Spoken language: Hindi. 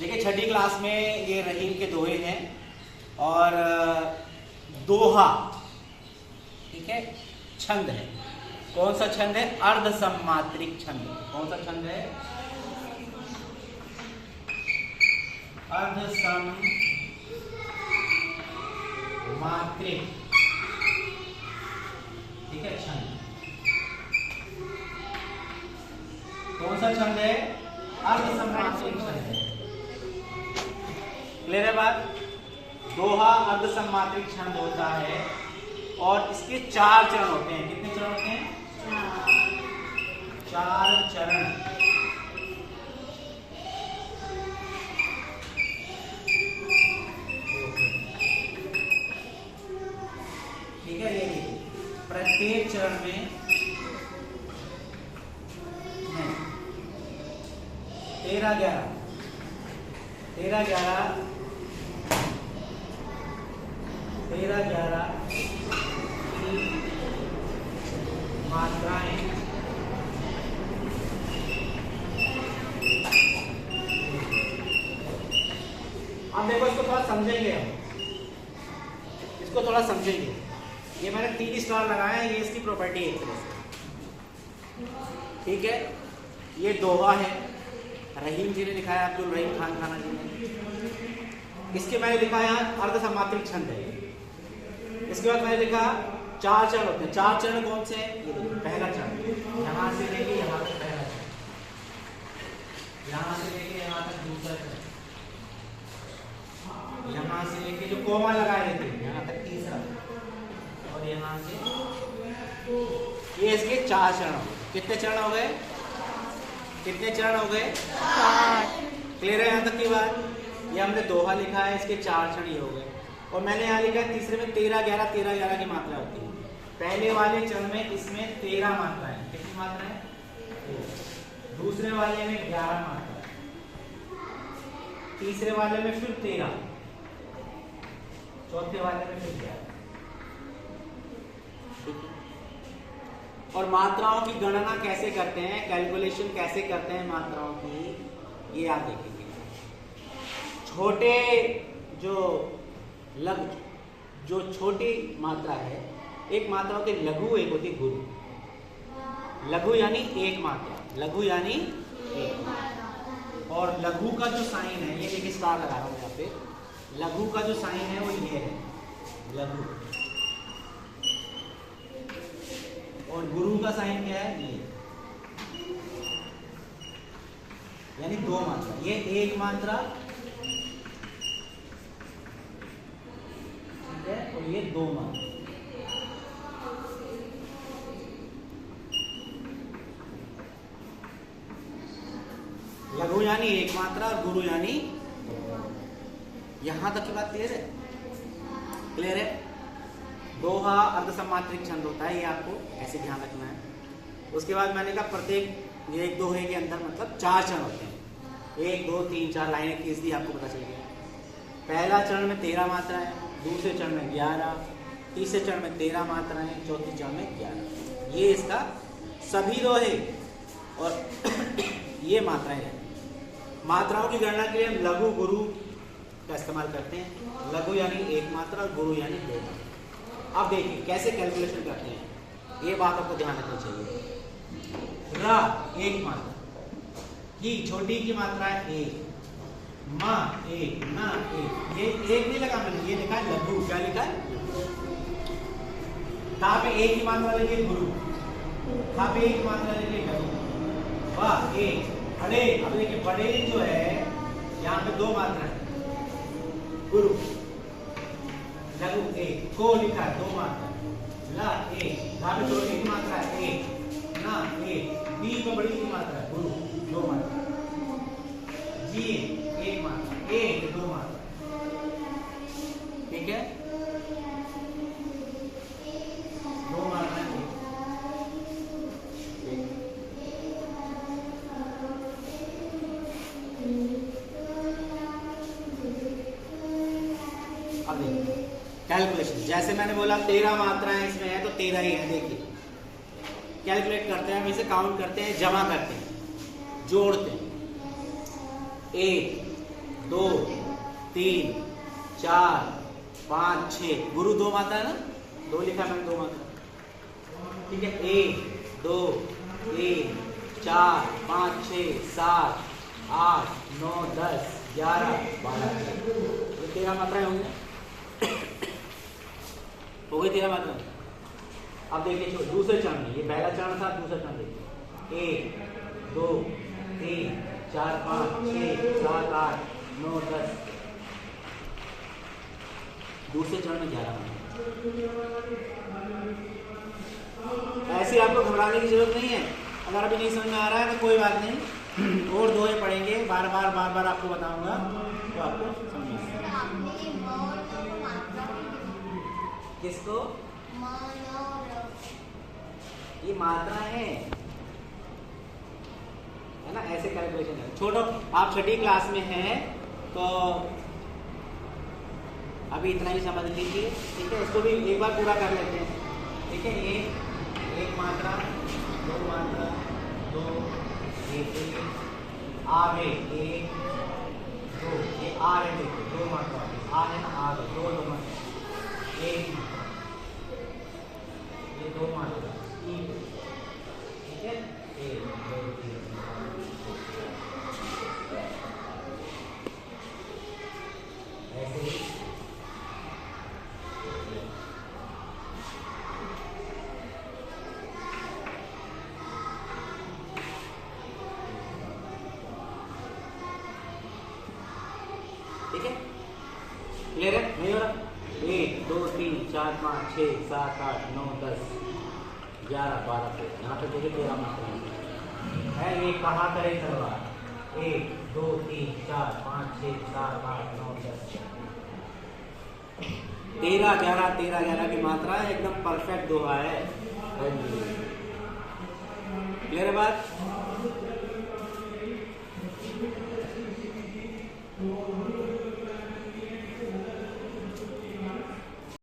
देखिए छठी क्लास में ये रहीम के दोहे हैं और दोहा, ठीक है, छंद है। कौन सा छंद है? अर्ध सम्मात्रिक छंद। कौन सा छंद है? अर्ध सम्मात्रिक, ठीक है, छंद। कौन सा छंद है? अर्ध सम्मात्रिक छंद है। क्लियर है बात? दोहा अर्ध सम्मात्रिक छंद होता है और इसके 4 चरण होते हैं। कितने चरण होते हैं? 4 चरण। ठीक है, ये देखिए प्रत्येक चरण में 13-11 की मात्राएं अब देखो, इसको थोड़ा समझेंगे हम, इसको थोड़ा समझेंगे। ये मैंने 3 स्टार लगाया है, ये इसकी प्रॉपर्टी है एक तरह से, ठीक है। ये दोहा है, रहीम जी ने लिखा है, अब्दुल रहीम खान खाना जी ने। इसके मैंने लिखा है अर्ध सम्मात्रिक छंद है। इसके बाद मैंने लिखा 4 चरण होते हैं। 4 चरण कौन से हैं? ये देखिए, पहला चरण यहां से लेके यहां तक पहला चरण, यहां से लेके यहां तक दूसरा चरण, यहां से लेके जो कोमा लगाए थे यहां तक तीसरा, और यहां से ये इसके 4 चरण हो गए। कितने चरण हो गए? कितने चरण हो गए? 8। क्लियर है यहां तक की बात? ये हमने दोहा लिखा है, इसके 4 चरण ये हो गए। और मैंने यहाँ लिखा है तीसरे में 13-11 की मात्रा होती है। पहले वाले चरण में इसमें 13 मात्राएं। कितनी मात्राएं? दूसरे वाले में 11 मात्राएं, तीसरे वाले में फिर 13, चौथे वाले में फिर 11। और मात्राओं की गणना कैसे करते हैं, कैलकुलेशन कैसे करते हैं मात्राओं की, ये आप देखेंगे। छोटे जो छोटी मात्रा है, एक मात्रा होती है लघु, एक होती है गुरु। लघु यानी एक मात्रा, लघु यानी एक मात्रा। और लघु का जो साइन है, ये देखिए स्टार लगा रहा हूं यहाँ पे, लघु का जो साइन है वो ये है, लघु। और गुरु का साइन क्या है? ये, यानी 2 मात्रा। ये 1 मात्रा, ठीक है, और ये 2 मात्रा। लघु यानी 1 मात्रा और गुरु यानी, यहां तक की बात क्लियर है? क्लियर है? दोहा अर्ध सम्मात्रिक छंद होता है, ये आपको ऐसे ध्यान रखना है। उसके बाद मैंने कहा प्रत्येक ये एक दोहे के अंदर मतलब 4 चरण होते हैं। 1 2 3 4 लाइनें खींच दी, आपको पता चल गया। पहला चरण में 13 मात्राएं, दूसरे चरण में 11, तीसरे चरण में 13 मात्राएं, चौथे चरण में 11। ये इसका सभी दोहे और ये मात्राएं हैं। मात्राओं की गणना के लिए हम लघु गुरु का इस्तेमाल करते हैं। लघु यानी 1 मात्रा और गुरु यानी 2 मात्रा। अब देखिए कैसे कैलकुलेशन करते हैं, ये बात आपको ध्यान रखनी चाहिए। रा 1 मात्रा, ही छोटी की मात्रा है 1, माँ 1, ना 1, ये 1 नहीं लगा मैंने, ये लिखा है लघु। क्या लिखा है? ता पे 1 की मात्रा लेंगे गुरु, था पे 1 की मात्रा लेंगे लघु। वाह 1 बड़े। अब देखिए बड़े जो है यहाँ पे 2 मात्रा है, गुरु। लघु 1, को लिखा है 2 मात्रा, ला 1, धा पे छोटी की मात्रा है 1, ना 1, दी पे बड़ी की मात्रा है गुरु 2 मात्रा, जी 1 मात्रा, 1 2 मात्रा, ठीक है, 2 मात्रा। अब देखिए कैलकुलेशन, जैसे मैंने बोला 13 मात्राएं इसमें है तो 13 ही है। देखिए कैलकुलेट करते हैं हम, इसे काउंट करते हैं, जमा करते हैं, जोड़ते हैं। 1 2 3 4 5 6। गुरु 2 मात्रा है ना, 2 लिखा मैंने, 2 मात्रा। ठीक है, 1 2 3 4 5 6 7 8 9 10 11 12 ये 13 मात्राएं होंगी। हो गई 13 मात्राएं। अब देखिए दूसरे चरण में, ये पहला चरण था, दूसरा चरण देखिए 1 2 3 4 5 6 7 8 9 10। दूसरे चरण में 11 मात्राएं। ऐसे आपको घबराने की जरूरत नहीं है। अगर अभी नहीं समझ में आ रहा है तो कोई बात नहीं, और दोहे पढ़ेंगे, बार बार आपको बताऊंगा तो आपको समझ में किसको ये मात्रा है ना, ऐसे कैलकुलेशन है। छोड़ो, आप छठी क्लास में हैं तो अभी इतना ही समझ लीजिए। ठीक है, इसको भी एक बार पूरा कर लेते हैं। ठीक है, ये एक मात्रा, 2 मात्रा, 2 3 आगे 1 2, ये आ है, देखो 2 मात्रा आ है ना, आगे 2 मात्रा, 1 ये 2 मात्रा, ठीक है, 1 2 3 ऐसे ही। ठीक है, क्लियर है? नहीं हो रहा? 1 2 3 4 5 6 7 8 9 10 11 12 13। यहाँ पे देखिए 13 मात्रा है। ये कहा करे तलवार, 1 2 3 4 5 6 7 8 9 10 13 11 13 11 की मात्रा है, एकदम परफेक्ट दोहा है। क्लियर है बात?